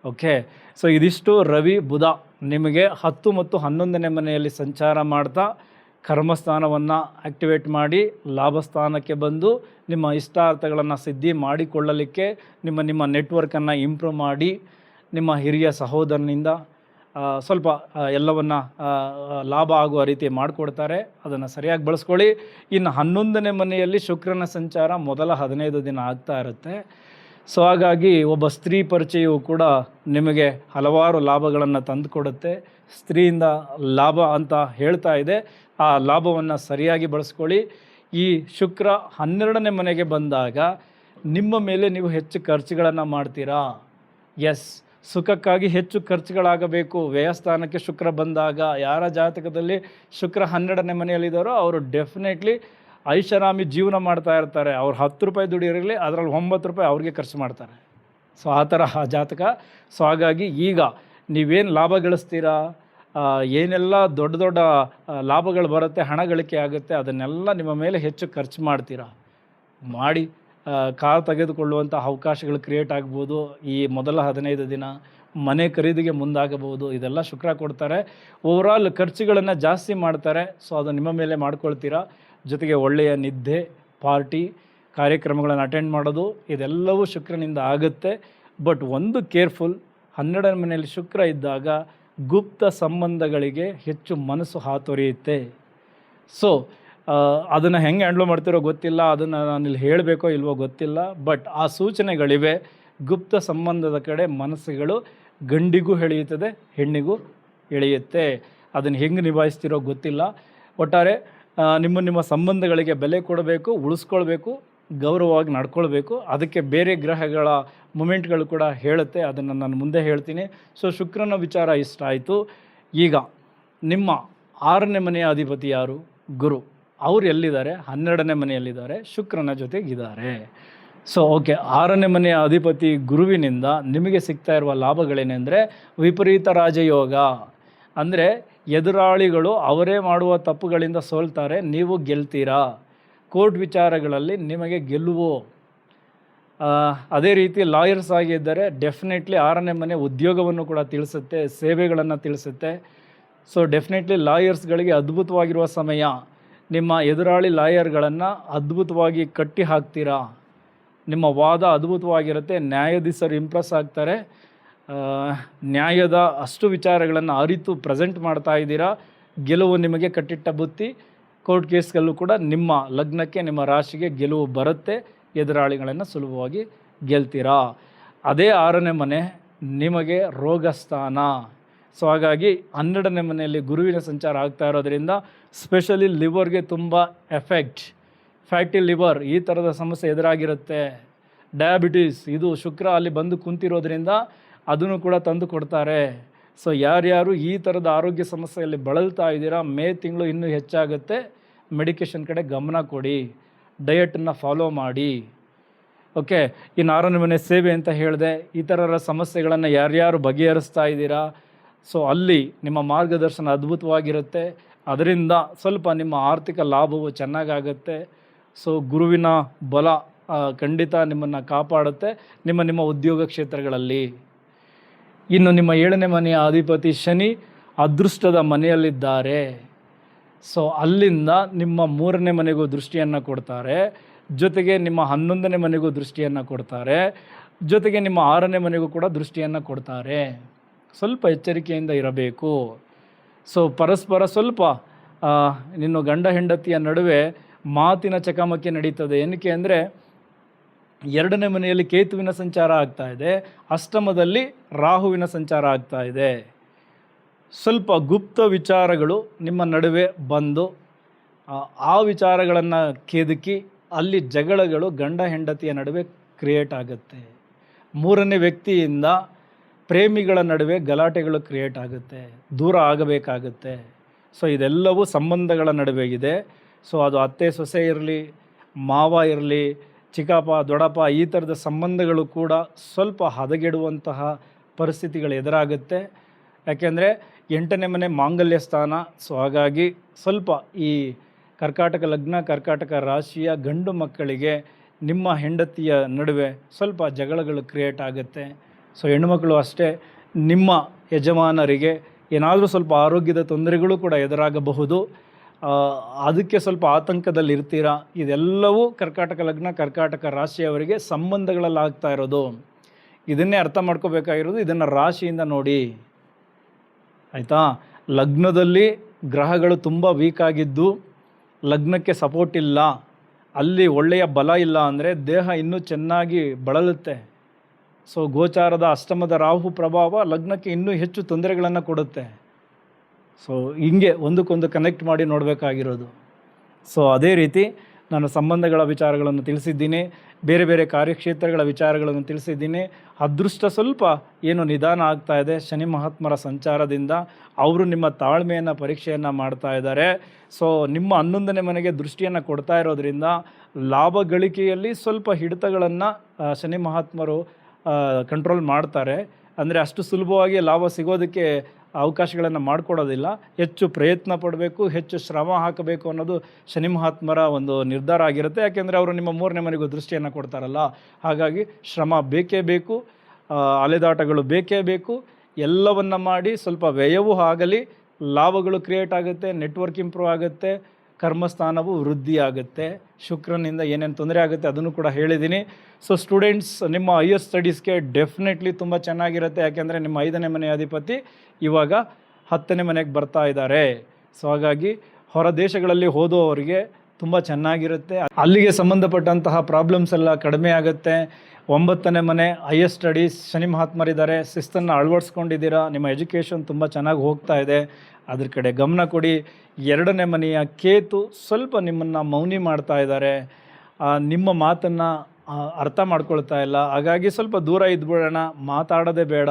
ಓಕೆ, ಸೊ ಇದಿಷ್ಟು ರವಿ ಬುಧ ನಿಮಗೆ 10 ಮತ್ತು 11ನೇ ಮನೆಯಲ್ಲಿ ಸಂಚಾರ ಮಾಡ್ತಾ ಕರ್ಮಸ್ಥಾನವನ್ನು ಆ್ಯಕ್ಟಿವೇಟ್ ಮಾಡಿ ಲಾಭ ಸ್ಥಾನಕ್ಕೆ ಬಂದು ನಿಮ್ಮ ಇಷ್ಟಾರ್ಥಗಳನ್ನು ಸಿದ್ಧಿ ಮಾಡಿಕೊಳ್ಳಲಿಕ್ಕೆ ನಿಮ್ಮ ನೆಟ್ವರ್ಕನ್ನು ಇಂಪ್ರೂವ್ ಮಾಡಿ ನಿಮ್ಮ ಹಿರಿಯ ಸಹೋದರನಿಂದ ಸ್ವಲ್ಪ ಎಲ್ಲವನ್ನು ಲಾಭ ಆಗುವ ರೀತಿ ಮಾಡಿಕೊಡ್ತಾರೆ. ಅದನ್ನು ಸರಿಯಾಗಿ ಬಳಸ್ಕೊಳ್ಳಿ. ಇನ್ನು 11ನೇ ಮನೆಯಲ್ಲಿ ಶುಕ್ರನ ಸಂಚಾರ ಮೊದಲ 15 ದಿನ ಆಗ್ತಾ ಇರುತ್ತೆ. ಸೊ ಹಾಗಾಗಿ ಒಬ್ಬ ಸ್ತ್ರೀ ಪರಿಚಯವು ಕೂಡ ನಿಮಗೆ ಹಲವಾರು ಲಾಭಗಳನ್ನು ತಂದುಕೊಡುತ್ತೆ. ಸ್ತ್ರೀಯಿಂದ ಲಾಭ ಅಂತ ಹೇಳ್ತಾ ಇದೆ. ಆ ಲಾಭವನ್ನು ಸರಿಯಾಗಿ ಬಳಸ್ಕೊಳ್ಳಿ. ಈ ಶುಕ್ರ 12ನೇ ಮನೆಗೆ ಬಂದಾಗ ನಿಮ್ಮ ಮೇಲೆ ನೀವು ಹೆಚ್ಚು ಖರ್ಚುಗಳನ್ನು ಮಾಡ್ತೀರಾ. ಎಸ್, ಸುಖಕ್ಕಾಗಿ ಹೆಚ್ಚು ಖರ್ಚುಗಳಾಗಬೇಕು. ವ್ಯಯಸ್ಥಾನಕ್ಕೆ ಶುಕ್ರ ಬಂದಾಗ ಯಾರ ಜಾತಕದಲ್ಲಿ ಶುಕ್ರ 12ನೇ ಮನೆಯಲ್ಲಿದ್ದಾರೋ ಅವರು ಡೆಫಿನೆಟ್ಲಿ ಐಷಾರಾಮಿ ಜೀವನ ಮಾಡ್ತಾ ಇರ್ತಾರೆ. ಅವ್ರು 10 ರೂಪಾಯಿ ದುಡಿಯಿರಲಿ, ಅದರಲ್ಲಿ 9 ರೂಪಾಯಿ ಅವ್ರಿಗೆ ಖರ್ಚು ಮಾಡ್ತಾರೆ. ಸೊ ಆ ಥರ ಆ ಜಾತಕ. ಸೊ ಹಾಗಾಗಿ ಈಗ ನೀವೇನು ಲಾಭ ಗಳಿಸ್ತೀರಾ, ಏನೆಲ್ಲ ದೊಡ್ಡ ಲಾಭಗಳು ಬರುತ್ತೆ, ಹಣ ಗಳಿಕೆ ಆಗುತ್ತೆ, ಅದನ್ನೆಲ್ಲ ನಿಮ್ಮ ಮೇಲೆ ಹೆಚ್ಚು ಖರ್ಚು ಮಾಡಿ ಕಾರ್ ತೆಗೆದುಕೊಳ್ಳುವಂಥ ಅವಕಾಶಗಳು ಕ್ರಿಯೇಟ್ ಆಗ್ಬೋದು. ಈ ಮೊದಲ 15 ದಿನ ಮನೆ ಖರೀದಿಗೆ ಮುಂದಾಗಬಹುದು. ಇದೆಲ್ಲ ಶುಕ್ರ ಕೊಡ್ತಾರೆ. ಓವರಾಲ್ ಖರ್ಚುಗಳನ್ನು ಜಾಸ್ತಿ ಮಾಡ್ತಾರೆ. ಸೊ ಅದು ನಿಮ್ಮ ಮೇಲೆ ಮಾಡ್ಕೊಳ್ತೀರಾ. ಜೊತೆಗೆ ಒಳ್ಳೆಯ ನಿದ್ದೆ, ಪಾರ್ಟಿ, ಕಾರ್ಯಕ್ರಮಗಳನ್ನು ಅಟೆಂಡ್ ಮಾಡೋದು ಇದೆಲ್ಲವೂ ಶುಕ್ರನಿಂದ ಆಗುತ್ತೆ. ಬಟ್ ಒಂದು ಕೇರ್ಫುಲ್, 12ನೇ ಮನೆಯಲ್ಲಿ ಶುಕ್ರ ಇದ್ದಾಗ ಗುಪ್ತ ಸಂಬಂಧಗಳಿಗೆ ಹೆಚ್ಚು ಮನಸ್ಸು ಹಾತೊರೆಯುತ್ತೆ. ಸೊ ಅದನ್ನು ಹೆಂಗೆ ಹ್ಯಾಂಡ್ಲ್ ಮಾಡ್ತಿರೋ ಗೊತ್ತಿಲ್ಲ, ಅದನ್ನು ನಾನಿಲ್ಲಿ ಹೇಳಬೇಕೋ ಇಲ್ವೋ ಗೊತ್ತಿಲ್ಲ. ಬಟ್ ಆ ಸೂಚನೆಗಳಿವೆ. ಗುಪ್ತ ಸಂಬಂಧದ ಕಡೆ ಮನಸ್ಸುಗಳು ಗಂಡಿಗೂ ಎಳೆಯುತ್ತದೆ, ಹೆಣ್ಣಿಗೂ ಎಳೆಯುತ್ತೆ. ಅದನ್ನು ಹೆಂಗೆ ನಿಭಾಯಿಸ್ತಿರೋ ಗೊತ್ತಿಲ್ಲ. ಒಟ್ಟಾರೆ ನಿಮ್ಮ ಸಂಬಂಧಗಳಿಗೆ ಬೆಲೆ ಕೊಡಬೇಕು, ಉಳಿಸ್ಕೊಳ್ಬೇಕು, ಗೌರವವಾಗಿ ನಡ್ಕೊಳ್ಬೇಕು. ಅದಕ್ಕೆ ಬೇರೆ ಗ್ರಹಗಳ ಮೂಮೆಂಟ್ಗಳು ಕೂಡ ಹೇಳುತ್ತೆ. ಅದನ್ನು ನಾನು ಮುಂದೆ ಹೇಳ್ತೀನಿ. ಸೊ ಶುಕ್ರನ ವಿಚಾರ ಇಷ್ಟ ಆಯಿತು. ಈಗ ನಿಮ್ಮ 6ನೇ ಮನೆಯ ಅಧಿಪತಿ ಯಾರು? ಗುರು. ಅವರು ಎಲ್ಲಿದ್ದಾರೆ? 12ನೇ ಮನೆಯಲ್ಲಿದ್ದಾರೆ, ಶುಕ್ರನ ಜೊತೆಗಿದ್ದಾರೆ. ಸೊ ಓಕೆ, 6ನೇ ಮನೆಯ ಅಧಿಪತಿ ಗುರುವಿನಿಂದ ನಿಮಗೆ ಸಿಗ್ತಾ ಇರುವ ಲಾಭಗಳೇನೆಂದರೆ ವಿಪರೀತ ರಾಜಯೋಗ. ಅಂದರೆ ಎದುರಾಳಿಗಳು ಅವರೇ ಮಾಡುವ ತಪ್ಪುಗಳಿಂದ ಸೋಲ್ತಾರೆ, ನೀವು ಗೆಲ್ತೀರಾ. ಕೋರ್ಟ್ ವಿಚಾರಗಳಲ್ಲಿ ನಿಮಗೆ ಗೆಲುವು. ಅದೇ ರೀತಿ ಲಾಯರ್ಸ್ ಆಗಿದ್ದರೆ ಡೆಫಿನೆಟ್ಲಿ 6ನೇ ಮನೆ ಉದ್ಯೋಗವನ್ನು ಕೂಡ ತಿಳಿಸುತ್ತೆ, ಸೇವೆಗಳನ್ನು ತಿಳಿಸುತ್ತೆ. ಸೊ ಡೆಫಿನೆಟ್ಲಿ ಲಾಯರ್ಸ್ಗಳಿಗೆ ಅದ್ಭುತವಾಗಿರುವ ಸಮಯ. ನಿಮ್ಮ ಎದುರಾಳಿ ಲಾಯರ್ಗಳನ್ನು ಅದ್ಭುತವಾಗಿ ಕಟ್ಟಿ ಹಾಕ್ತೀರಾ. ನಿಮ್ಮ ವಾದ ಅದ್ಭುತವಾಗಿರುತ್ತೆ. ನ್ಯಾಯಾಧೀಶರು ಇಂಪ್ರೆಸ್ ಆಗ್ತಾರೆ. ನ್ಯಾಯದ ಅಷ್ಟು ವಿಚಾರಗಳನ್ನು ಅರಿತು ಪ್ರೆಸೆಂಟ್ ಮಾಡ್ತಾ ಇದ್ದೀರಾ. ಗೆಲುವು ನಿಮಗೆ ಕಟ್ಟಿಟ್ಟ ಬುತ್ತಿ. ಕೋರ್ಟ್ ಕೇಸ್ಗಳಲ್ಲೂ ಕೂಡ ನಿಮ್ಮ ಲಗ್ನಕ್ಕೆ, ನಿಮ್ಮ ರಾಶಿಗೆ ಗೆಲುವು ಬರುತ್ತೆ. ಎದುರಾಳಿಗಳನ್ನು ಸುಲಭವಾಗಿ ಗೆಲ್ತೀರಾ. ಅದೇ 6ನೇ ಮನೆ ನಿಮಗೆ ರೋಗಸ್ಥಾನ. ಸೊ ಹಾಗಾಗಿ 12ನೇ ಮನೆಯಲ್ಲಿ ಗುರುವಿನ ಸಂಚಾರ ಆಗ್ತಾ ಇರೋದ್ರಿಂದ ಸ್ಪೆಷಲಿ ಲಿವರ್ಗೆ ತುಂಬ ಎಫೆಕ್ಟ್. ಫ್ಯಾಟಿ ಲಿವರ್ ಈ ಥರದ ಸಮಸ್ಯೆ ಎದುರಾಗಿರುತ್ತೆ. ಡಯಾಬಿಟೀಸ್ ಇದು ಶುಕ್ರ ಅಲ್ಲಿ ಬಂದು ಕುಂತಿರೋದ್ರಿಂದ ಅದನ್ನು ಕೂಡ ತಂದು ಕೊಡ್ತಾರೆ. ಸೊ ಯಾರ್ಯಾರು ಈ ಥರದ ಆರೋಗ್ಯ ಸಮಸ್ಯೆಯಲ್ಲಿ ಬಳಲ್ತಾ ಇದ್ದೀರಾ, ಮೇ ತಿಂಗಳು ಇನ್ನೂ ಹೆಚ್ಚಾಗುತ್ತೆ. ಮೆಡಿಕೇಷನ್ ಕಡೆ ಗಮನ ಕೊಡಿ, ಡಯಟನ್ನು ಫಾಲೋ ಮಾಡಿ. ಓಕೆ, ಇನ್ನು 6ನೇ ಮನೆ ಸೇವೆ ಅಂತ ಹೇಳಿದೆ. ಈ ಥರ ಸಮಸ್ಯೆಗಳನ್ನು ಯಾರ್ಯಾರು ಬಗೆಹರಿಸ್ತಾ ಇದ್ದೀರಾ, ಸೊ ಅಲ್ಲಿ ನಿಮ್ಮ ಮಾರ್ಗದರ್ಶನ ಅದ್ಭುತವಾಗಿರುತ್ತೆ. ಅದರಿಂದ ಸ್ವಲ್ಪ ನಿಮ್ಮ ಆರ್ಥಿಕ ಲಾಭವು ಚೆನ್ನಾಗಾಗುತ್ತೆ. ಸೊ ಗುರುವಿನ ಬಲ ಖಂಡಿತ ನಿಮ್ಮನ್ನು ಕಾಪಾಡುತ್ತೆ ನಿಮ್ಮ ಉದ್ಯೋಗ ಕ್ಷೇತ್ರಗಳಲ್ಲಿ. ಇನ್ನು ನಿಮ್ಮ 7ನೇ ಮನೆಯ ಅಧಿಪತಿ ಶನಿ ಅದೃಷ್ಟದ ಮನೆಯಲ್ಲಿದ್ದಾರೆ. ಸೊ ಅಲ್ಲಿಂದ ನಿಮ್ಮ 3ನೇ ಮನೆಗೂ ದೃಷ್ಟಿಯನ್ನು ಕೊಡ್ತಾರೆ, ಜೊತೆಗೆ ನಿಮ್ಮ 11ನೇ ಮನೆಗೂ ದೃಷ್ಟಿಯನ್ನು ಕೊಡ್ತಾರೆ, ಜೊತೆಗೆ ನಿಮ್ಮ 6ನೇ ಮನೆಗೂ ಕೂಡ ದೃಷ್ಟಿಯನ್ನು ಕೊಡ್ತಾರೆ. ಸ್ವಲ್ಪ ಎಚ್ಚರಿಕೆಯಿಂದ ಇರಬೇಕು. ಸೊ ಪರಸ್ಪರ ಸ್ವಲ್ಪ ನಿನ್ನ ಗಂಡ ಹೆಂಡತಿಯ ನಡುವೆ ಮಾತಿನ ಚಕಮಕಿ ನಡೀತದೆ. ಏನಕ್ಕೆ ಅಂದರೆ 2ನೇ ಮನೆಯಲ್ಲಿ ಕೇತುವಿನ ಸಂಚಾರ ಆಗ್ತಾ ಇದೆ, ಅಷ್ಟಮದಲ್ಲಿ ರಾಹುವಿನ ಸಂಚಾರ ಆಗ್ತಾ ಇದೆ. ಸ್ವಲ್ಪ ಗುಪ್ತ ವಿಚಾರಗಳು ನಿಮ್ಮ ನಡುವೆ ಬಂದು ಆ ವಿಚಾರಗಳನ್ನು ಕೆದಕಿ ಅಲ್ಲಿ ಜಗಳಗಳು ಗಂಡ ಹೆಂಡತಿಯ ನಡುವೆ ಕ್ರಿಯೇಟ್ ಆಗುತ್ತೆ. 3ನೇ ವ್ಯಕ್ತಿಯಿಂದ ಪ್ರೇಮಿಗಳ ನಡುವೆ ಗಲಾಟೆಗಳು ಕ್ರಿಯೇಟ್ ಆಗುತ್ತೆ, ದೂರ ಆಗಬೇಕಾಗುತ್ತೆ. ಸೊ ಇದೆಲ್ಲವೂ ಸಂಬಂಧಗಳ ನಡುವೆ ಇದೆ. ಸೊ ಅದು ಅತ್ತೆ ಸೊಸೆ ಇರಲಿ, ಮಾವ ಇರಲಿ, ಚಿಕ್ಕಪ್ಪ ದೊಡ್ಡಪ್ಪ, ಈ ಥರದ ಸಂಬಂಧಗಳು ಕೂಡ ಸ್ವಲ್ಪ ಹದಗೆಡುವಂತಹ ಪರಿಸ್ಥಿತಿಗಳು ಎದುರಾಗುತ್ತೆ. ಯಾಕೆಂದರೆ 8ನೇ ಮನೆ ಮಾಂಗಲ್ಯ ಸ್ಥಾನ. ಸೊ ಹಾಗಾಗಿ ಸ್ವಲ್ಪ ಈ ಕರ್ಕಾಟಕ ಲಗ್ನ, ಕರ್ಕಾಟಕ ರಾಶಿಯ ಗಂಡು ಮಕ್ಕಳಿಗೆ ನಿಮ್ಮ ಹೆಂಡತಿಯ ನಡುವೆ ಸ್ವಲ್ಪ ಜಗಳಗಳು ಕ್ರಿಯೇಟ್ ಆಗುತ್ತೆ. ಸೊ ಹೆಣ್ಣುಮಕ್ಕಳು ಅಷ್ಟೇ, ನಿಮ್ಮ ಯಜಮಾನರಿಗೆ ಏನಾದರೂ ಸ್ವಲ್ಪ ಆರೋಗ್ಯದ ತೊಂದರೆಗಳು ಕೂಡ ಎದುರಾಗಬಹುದು. ಅದಕ್ಕೆ ಸ್ವಲ್ಪ ಆತಂಕದಲ್ಲಿ ಇರ್ತೀರಾ. ಇದೆಲ್ಲವೂ ಕರ್ಕಾಟಕ ಲಗ್ನ, ಕರ್ಕಾಟಕ ರಾಶಿಯವರಿಗೆ ಸಂಬಂಧಗಳಲ್ಲಿ ಆಗ್ತಾ ಇರೋದು. ಇದನ್ನೇ ಅರ್ಥ ಮಾಡ್ಕೋಬೇಕಾಗಿರೋದು. ಇದನ್ನು ರಾಶಿಯಿಂದ ನೋಡಿ, ಆಯಿತಾ. ಲಗ್ನದಲ್ಲಿ ಗ್ರಹಗಳು ತುಂಬ ವೀಕ್ ಆಗಿದ್ದು, ಲಗ್ನಕ್ಕೆ ಸಪೋರ್ಟ್ ಇಲ್ಲ, ಅಲ್ಲಿ ಒಳ್ಳೆಯ ಬಲ ಇಲ್ಲ ಅಂದರೆ ದೇಹ ಇನ್ನೂ ಚೆನ್ನಾಗಿ ಬಳಲುತ್ತೆ. ಸೊ ಗೋಚಾರದ ಅಷ್ಟಮದ ರಾಹು ಪ್ರಭಾವ ಲಗ್ನಕ್ಕೆ ಇನ್ನೂ ಹೆಚ್ಚು ತೊಂದರೆಗಳನ್ನು ಕೊಡುತ್ತೆ. ಸೊ ಹಿಂಗೆ ಒಂದಕ್ಕೊಂದು ಕನೆಕ್ಟ್ ಮಾಡಿ ನೋಡಬೇಕಾಗಿರೋದು. ಸೊ ಅದೇ ರೀತಿ ನಾನು ಸಂಬಂಧಗಳ ವಿಚಾರಗಳನ್ನು ತಿಳಿಸಿದ್ದೀನಿ, ಬೇರೆ ಬೇರೆ ಕಾರ್ಯಕ್ಷೇತ್ರಗಳ ವಿಚಾರಗಳನ್ನು ತಿಳಿಸಿದ್ದೀನಿ. ಅದೃಷ್ಟ ಸ್ವಲ್ಪ ಏನು ನಿಧಾನ ಆಗ್ತಾ ಇದೆ ಶನಿ ಮಹಾತ್ಮರ ಸಂಚಾರದಿಂದ. ಅವರು ನಿಮ್ಮ ತಾಳ್ಮೆಯನ್ನು ಪರೀಕ್ಷೆಯನ್ನು ಮಾಡ್ತಾ ಇದ್ದಾರೆ. ಸೊ ನಿಮ್ಮ 11ನೇ ಮನೆಗೆ ದೃಷ್ಟಿಯನ್ನು ಕೊಡ್ತಾ ಇರೋದ್ರಿಂದ ಲಾಭ ಗಳಿಕೆಯಲ್ಲಿ ಸ್ವಲ್ಪ ಹಿಡಿತಗಳನ್ನು ಶನಿ ಮಹಾತ್ಮರು ಕಂಟ್ರೋಲ್ ಮಾಡ್ತಾರೆ. ಅಂದರೆ ಅಷ್ಟು ಸುಲಭವಾಗಿ ಲಾಭ ಸಿಗೋದಕ್ಕೆ ಅವಕಾಶಗಳನ್ನು ಮಾಡಿಕೊಡೋದಿಲ್ಲ. ಹೆಚ್ಚು ಪ್ರಯತ್ನ ಪಡಬೇಕು, ಹೆಚ್ಚು ಶ್ರಮ ಹಾಕಬೇಕು ಅನ್ನೋದು ಶನಿ ಮಹಾತ್ಮರ ಒಂದು ನಿರ್ಧಾರ ಆಗಿರುತ್ತೆ. ಯಾಕೆಂದರೆ ಅವರು ನಿಮ್ಮ 3ನೇ ಮನೆಗೂ ದೃಷ್ಟಿಯನ್ನು ಕೊಡ್ತಾರಲ್ಲ. ಹಾಗಾಗಿ ಶ್ರಮ ಬೇಕೇ ಬೇಕು, ಅಲೆದಾಟಗಳು ಬೇಕೇ ಬೇಕು. ಎಲ್ಲವನ್ನ ಮಾಡಿ ಸ್ವಲ್ಪ ವ್ಯಯವೂ ಆಗಲಿ, ಲಾಭಗಳು ಕ್ರಿಯೇಟ್ ಆಗುತ್ತೆ, ನೆಟ್ವರ್ಕ್ ಇಂಪ್ರೂವ್ ಆಗುತ್ತೆ, ಕರ್ಮಸ್ಥಾನವು ವೃದ್ಧಿ ಆಗುತ್ತೆ. ಶುಕ್ರನಿಂದ ಏನೇನು ತೊಂದರೆ ಆಗುತ್ತೆ ಅದನ್ನು ಕೂಡ ಹೇಳಿದ್ದೀನಿ. ಸೊ ಸ್ಟೂಡೆಂಟ್ಸ್, ನಿಮ್ಮ ಹೈಯರ್ ಸ್ಟಡೀಸ್ಗೆ ಡೆಫಿನೆಟ್ಲಿ ತುಂಬ ಚೆನ್ನಾಗಿರುತ್ತೆ. ಯಾಕೆಂದರೆ ನಿಮ್ಮ 5ನೇ ಮನೆಯ ಅಧಿಪತಿ ಇವಾಗ 10ನೇ ಮನೆಗೆ ಬರ್ತಾ ಇದ್ದಾರೆ. ಸೊ ಹಾಗಾಗಿ ಹೊರ ದೇಶಗಳಲ್ಲಿ ಓದುವವರಿಗೆ ತುಂಬ ಚೆನ್ನಾಗಿರುತ್ತೆ. ಅಲ್ಲಿಗೆ ಸಂಬಂಧಪಟ್ಟಂತಹ ಪ್ರಾಬ್ಲಮ್ಸ್ ಎಲ್ಲ ಕಡಿಮೆ ಆಗುತ್ತೆ. 9ನೇ ಮನೆ ಹೈಯರ್ ಸ್ಟಡೀಸ್, ಶನಿ ಮಹಾತ್ಮರಿದ್ದಾರೆ, ಶಿಸ್ತನ್ನು ಅಳವಡಿಸ್ಕೊಂಡಿದ್ದೀರಾ, ನಿಮ್ಮ ಎಜುಕೇಷನ್ ತುಂಬ ಚೆನ್ನಾಗಿ ಹೋಗ್ತಾ ಇದೆ, ಅದ್ರ ಕಡೆ ಗಮನ ಕೊಡಿ. 2ನೇ ಮನೆಯ ಕೇತು ಸ್ವಲ್ಪ ನಿಮ್ಮನ್ನು ಮೌನಿ ಮಾಡ್ತಾ ಇದ್ದಾರೆ, ನಿಮ್ಮ ಮಾತನ್ನು ಅರ್ಥ ಮಾಡ್ಕೊಳ್ತಾ ಇಲ್ಲ. ಹಾಗಾಗಿ ಸ್ವಲ್ಪ ದೂರ ಇದ್ಬಿಡೋಣ, ಮಾತಾಡೋದೇ ಬೇಡ,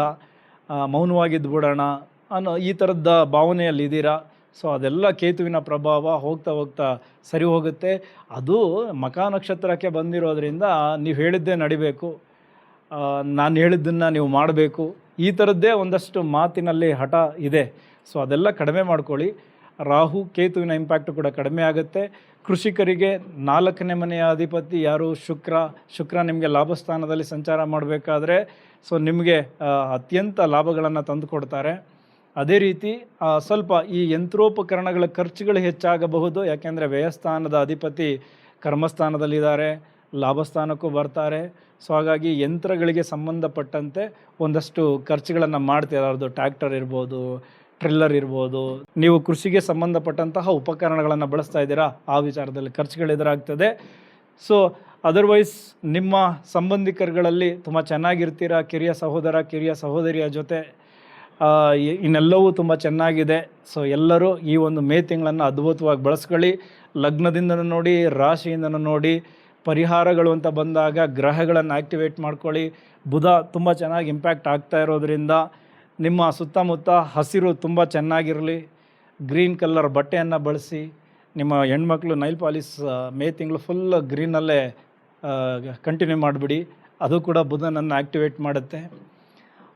ಮೌನವಾಗಿದ್ದುಬಿಡೋಣ ಅನ್ನೋ ಈ ಥರದ ಭಾವನೆಯಲ್ಲಿದ್ದೀರಾ. ಸೊ ಅದೆಲ್ಲ ಕೇತುವಿನ ಪ್ರಭಾವ. ಹೋಗ್ತಾ ಹೋಗ್ತಾ ಸರಿ ಹೋಗುತ್ತೆ. ಅದು ಮಖ ನಕ್ಷತ್ರಕ್ಕೆ ಬಂದಿರೋದ್ರಿಂದ ನೀವು ಹೇಳಿದ್ದೇ ನಡಿಬೇಕು, ನಾನು ಹೇಳಿದ್ದನ್ನು ನೀವು ಮಾಡಬೇಕು, ಈ ಥರದ್ದೇ ಒಂದಷ್ಟು ಮಾತಿನಲ್ಲಿ ಹಠ ಇದೆ. ಸೊ ಅದೆಲ್ಲ ಕಡಿಮೆ ಮಾಡ್ಕೊಳ್ಳಿ. ರಾಹು ಕೇತುವಿನ ಇಂಪ್ಯಾಕ್ಟು ಕೂಡ ಕಡಿಮೆ ಆಗುತ್ತೆ. ಕೃಷಿಕರಿಗೆ 4ನೇ ಮನೆಯ ಅಧಿಪತಿ ಯಾರು? ಶುಕ್ರ ನಿಮಗೆ ಲಾಭಸ್ಥಾನದಲ್ಲಿ ಸಂಚಾರ ಮಾಡಬೇಕಾದ್ರೆ ಸೊ ನಿಮಗೆ ಅತ್ಯಂತ ಲಾಭಗಳನ್ನು ತಂದು ಕೊಡ್ತಾರೆ. ಅದೇ ರೀತಿ ಸ್ವಲ್ಪ ಈ ಯಂತ್ರೋಪಕರಣಗಳ ಖರ್ಚುಗಳು ಹೆಚ್ಚಾಗಬಹುದು. ಯಾಕೆಂದರೆ ವ್ಯಯಸ್ಥಾನದ ಅಧಿಪತಿ ಕರ್ಮಸ್ಥಾನದಲ್ಲಿದ್ದಾರೆ, ಲಾಭಸ್ಥಾನಕ್ಕೂ ಬರ್ತಾರೆ. ಸೊ ಹಾಗಾಗಿ ಯಂತ್ರಗಳಿಗೆ ಸಂಬಂಧಪಟ್ಟಂತೆ ಒಂದಷ್ಟು ಖರ್ಚುಗಳನ್ನು ಮಾಡ್ತೀರ. ಅದು ಟ್ರ್ಯಾಕ್ಟರ್ ಇರ್ಬೋದು, ಟ್ರಿಲ್ಲರ್ ಇರ್ಬೋದು, ನೀವು ಕೃಷಿಗೆ ಸಂಬಂಧಪಟ್ಟಂತಹ ಉಪಕರಣಗಳನ್ನು ಬಳಸ್ತಾ ಇದ್ದೀರಾ, ಆ ವಿಚಾರದಲ್ಲಿ ಖರ್ಚುಗಳು ಎದುರಾಗ್ತದೆ. ಸೊ ಅದರ್ವೈಸ್ ನಿಮ್ಮ ಸಂಬಂಧಿಕರುಗಳಲ್ಲಿ ತುಂಬ ಚೆನ್ನಾಗಿರ್ತೀರ. ಕಿರಿಯ ಸಹೋದರ ಕಿರಿಯ ಸಹೋದರಿಯ ಜೊತೆ ಇನ್ನೆಲ್ಲವೂ ತುಂಬ ಚೆನ್ನಾಗಿದೆ. ಸೊ ಎಲ್ಲರೂ ಈ ಒಂದು ಮೇ ತಿಂಗಳನ್ನು ಅದ್ಭುತವಾಗಿ ಬಳಸ್ಕೊಳ್ಳಿ. ಲಗ್ನದಿಂದನೂ ನೋಡಿ, ರಾಶಿಯಿಂದನೂ ನೋಡಿ. ಪರಿಹಾರಗಳು ಅಂತ ಬಂದಾಗ ಗ್ರಹಗಳನ್ನು ಆ್ಯಕ್ಟಿವೇಟ್ ಮಾಡ್ಕೊಳ್ಳಿ. ಬುಧ ತುಂಬ ಚೆನ್ನಾಗಿ ಇಂಪ್ಯಾಕ್ಟ್ ಆಗ್ತಾ ಇರೋದ್ರಿಂದ ನಿಮ್ಮ ಸುತ್ತಮುತ್ತ ಹಸಿರು ತುಂಬ ಚೆನ್ನಾಗಿರಲಿ. ಗ್ರೀನ್ ಕಲರ್ ಬಟ್ಟೆಯನ್ನು ಬಳಸಿ. ನಿಮ್ಮ ಹೆಣ್ಮಕ್ಳು ನೈಲ್ ಪಾಲಿಸ್ ಮೇ ತಿಂಗಳು ಫುಲ್ ಗ್ರೀನಲ್ಲೇ ಕಂಟಿನ್ಯೂ ಮಾಡಿಬಿಡಿ. ಅದು ಕೂಡ ಬುಧನನ್ನು ಆ್ಯಕ್ಟಿವೇಟ್ ಮಾಡುತ್ತೆ.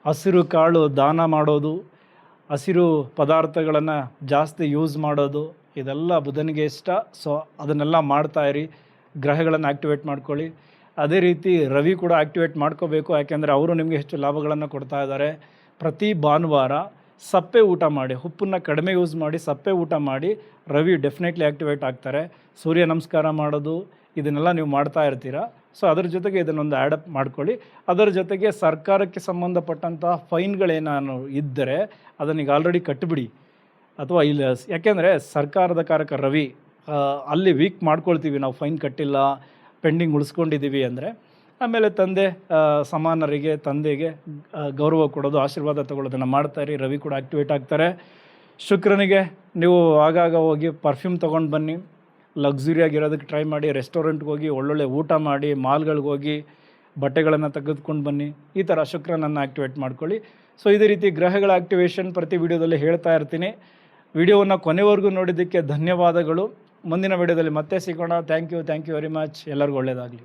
ಹಸಿರು ಕಾಳು ದಾನ ಮಾಡೋದು, ಹಸಿರು ಪದಾರ್ಥಗಳನ್ನು ಜಾಸ್ತಿ ಯೂಸ್ ಮಾಡೋದು, ಇದೆಲ್ಲ ಬುಧನಿಗೆ ಇಷ್ಟ. ಸೊ ಅದನ್ನೆಲ್ಲ ಮಾಡ್ತಾಯಿರಿ. ಗ್ರಹಗಳನ್ನು ಆ್ಯಕ್ಟಿವೇಟ್ ಮಾಡ್ಕೊಳ್ಳಿ. ಅದೇ ರೀತಿ ರವಿ ಕೂಡ ಆ್ಯಕ್ಟಿವೇಟ್ ಮಾಡ್ಕೋಬೇಕು. ಯಾಕೆಂದರೆ ಅವರು ನಿಮಗೆ ಹೆಚ್ಚು ಲಾಭಗಳನ್ನು ಕೊಡ್ತಾ ಇದ್ದಾರೆ. ಪ್ರತಿ ಭಾನುವಾರ ಸಪ್ಪೆ ಊಟ ಮಾಡಿ, ಉಪ್ಪನ್ನು ಕಡಿಮೆ ಯೂಸ್ ಮಾಡಿ ಸಪ್ಪೆ ಊಟ ಮಾಡಿ, ರವಿ ಡೆಫಿನೆಟ್ಲಿ ಆ್ಯಕ್ಟಿವೇಟ್ ಆಗ್ತಾರೆ. ಸೂರ್ಯ ನಮಸ್ಕಾರ ಮಾಡೋದು, ಇದನ್ನೆಲ್ಲ ನೀವು ಮಾಡ್ತಾ ಇರ್ತೀರ. ಸೊ ಅದರ ಜೊತೆಗೆ ಇದನ್ನೊಂದು ಆ್ಯಡಪ್ ಮಾಡ್ಕೊಳ್ಳಿ. ಅದರ ಜೊತೆಗೆ ಸರ್ಕಾರಕ್ಕೆ ಸಂಬಂಧಪಟ್ಟಂತಹ ಫೈನ್ಗಳೇನಾನು ಇದ್ದರೆ ಅದನ್ನೀಗ ಆಲ್ರೆಡಿ ಕಟ್ಟಿಬಿಡಿ. ಅಥವಾ ಇಲ್ಲ, ಯಾಕೆಂದರೆ ಸರ್ಕಾರದ ಕಾರಕ ರವಿ, ಅಲ್ಲಿ ವೀಕ್ ಮಾಡ್ಕೊಳ್ತೀವಿ ನಾವು, ಫೈನ್ ಕಟ್ಟಿಲ್ಲ, ಪೆಂಡಿಂಗ್ ಉಳಿಸ್ಕೊಂಡಿದ್ದೀವಿ ಅಂದರೆ. ಆಮೇಲೆ ಸಮಾನರಿಗೆ, ತಂದೆಗೆ ಗೌರವ ಕೊಡೋದು, ಆಶೀರ್ವಾದ ತೊಗೊಳ್ಳೋದನ್ನು ಮಾಡ್ತಾಯಿರಿ. ರವಿ ಕೂಡ ಆ್ಯಕ್ಟಿವೇಟ್ ಆಗ್ತಾರೆ. ಶುಕ್ರನಿಗೆ ನೀವು ಆಗಾಗ ಹೋಗಿ ಪರ್ಫ್ಯೂಮ್ ತೊಗೊಂಡು ಬನ್ನಿ, ಲಕ್ಸುರಿಯಾಗಿರೋದಕ್ಕೆ ಟ್ರೈ ಮಾಡಿ. ರೆಸ್ಟೋರೆಂಟ್ಗೆ ಹೋಗಿ ಒಳ್ಳೊಳ್ಳೆ ಊಟ ಮಾಡಿ, ಮಾಲ್ಗಳಿಗೆ ಹೋಗಿ ಬಟ್ಟೆಗಳನ್ನು ತೆಗೆದುಕೊಂಡು ಬನ್ನಿ. ಈ ಥರ ಶುಕ್ರನನ್ನು ಆ್ಯಕ್ಟಿವೇಟ್ ಮಾಡ್ಕೊಳ್ಳಿ. ಸೊ ಇದೇ ರೀತಿ ಗ್ರಹಗಳ ಆ್ಯಕ್ಟಿವೇಷನ್ ಪ್ರತಿ ವಿಡಿಯೋದಲ್ಲಿ ಹೇಳ್ತಾ ಇರ್ತೀನಿ. ವಿಡಿಯೋವನ್ನು ಕೊನೆವರೆಗೂ ನೋಡಿದ್ದಕ್ಕೆ ಧನ್ಯವಾದಗಳು. ಮುಂದಿನ ವಿಡಿಯೋದಲ್ಲಿ ಮತ್ತೆ ಸಿಗೋಣ. Thank you very much. ಎಲ್ಲರಿಗೂ ಒಳ್ಳೆಯದಾಗಲಿ.